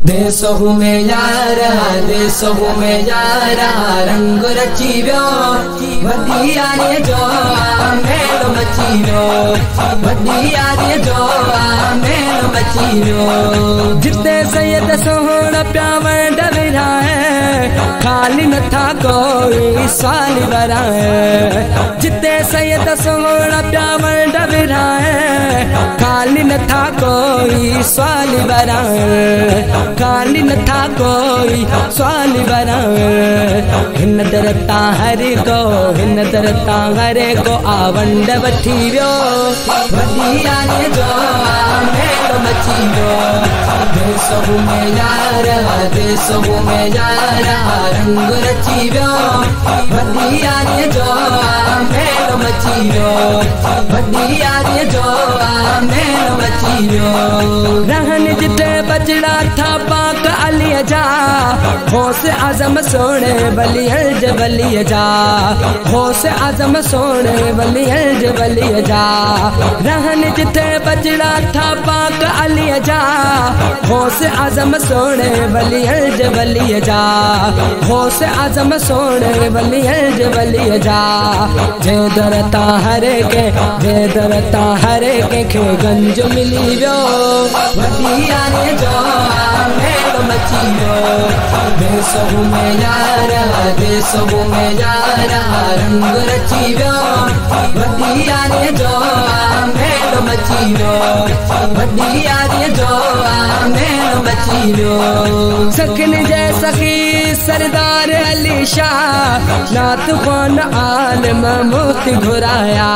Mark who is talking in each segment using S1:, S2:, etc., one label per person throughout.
S1: देशहु में यारा देशहु में यारा रंग रची व्यो वदिया रे जो मेलो मची व्यो वदिया रे जो मेलो मची व्यो। जिते सैयद सोहण प्या वंड विराए खाली न था कोई साल वराए। जिते सैयद सोहण प्या वंड विराए खाली न था कोई साल वराए खाली न था कोई स्वाल बनाए। हिन दरता हरे को आवंड वठी व्यो वदिया रे जो मेलो मची व्यो। देशहु में यारा रंग रची व्यो वदिया रे जो मेलो मची व्यो वदिया रे जो मेलो मची व्यो। रहन जिते बजड़ा था पाक अली जा होश आजम सोने बलिय जा होश आजम सोने बलिय जा। रहन जिते बजड़ा था पाक अली जा होश आजम सोने बलिय जा होश आजम सोने बलिय जा। जे दरता हरे के गंज मिली व्यो वदिया रे जो मेलो मची व्यो। देशहु में यारा रंग रची व्यो वदिया रे जो मेलो मची व्यो वदिया रे जो मेलो मची व्यो। सखन जय सखी सरदार अली शाह नात खान आलम मोती घुराया।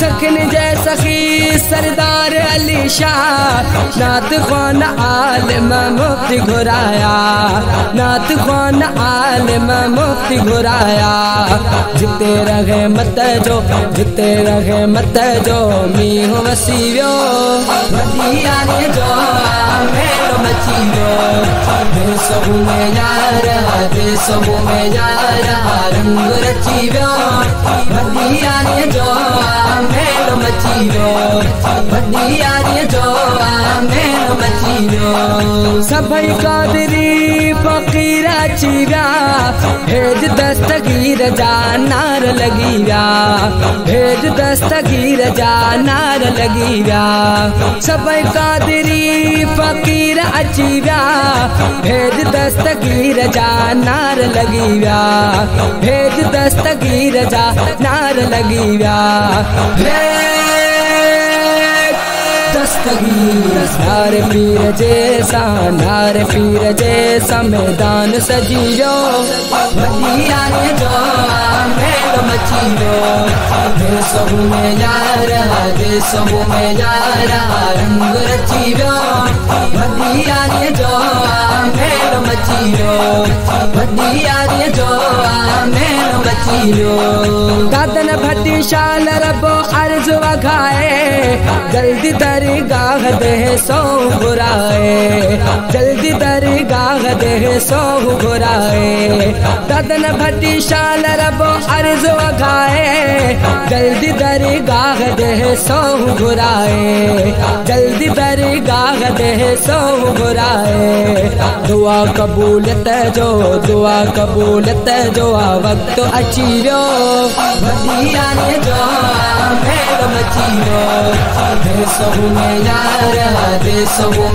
S1: सखन जय सखी सरदार अली शाह नात खान आलम मोती घुराया नात खान आलम मोती घुराया। जिते रहे मत जो मीह वसी व्यो वदिया रे जो मेलो मची व्यो। देशहु में यारा रंग रची व्यो वदिया रे जो मेलो मची व्यो वदिया रे जो मेलो मची व्यो। सभई कादरी फकीर अची व्या भेद दस्तगीर जा नार लगी व्या भेद दस्तगीर जा नार लगी व्या। सभई कादरी फकीर अची व्या भेद दस्तगीर जा नार लगी व्या भेद दस्तगीर जा नार लगी व्या। नार पीर जैसा मैदान सजीयो वदिया रे जो मेलो मची व्यो। देशहु में यारा रंग रची व्यो वदिया रे जो मेलो मची व्यो वदिया रे जो मेलो मची व्यो। दादन भट्टी शाल रबो अर्ज वघाए जल्दी दरगाह दे सो बुराए जल्दी दरगाह दे सो बुराए। दादन भट्टी शाल रबो अर्ज वघाए जल्दी दरगाह दे सो बुराए जल्दी दरगाह दे सो बुराए। दुआ कबूलत जो वक्त अची व्यो वदिया रे जो मेलो मची व्यो। देशहु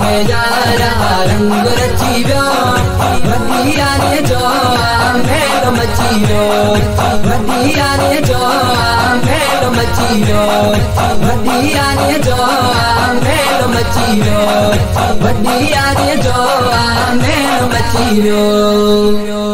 S1: में यारा रंग रची व्यो वदिया रे जो मेलो मची व्यो वदिया रे जो मेलो मची व्यो वदिया रे जो मेलो मची व्यो वदिया रे जो मेलो मची व्यो।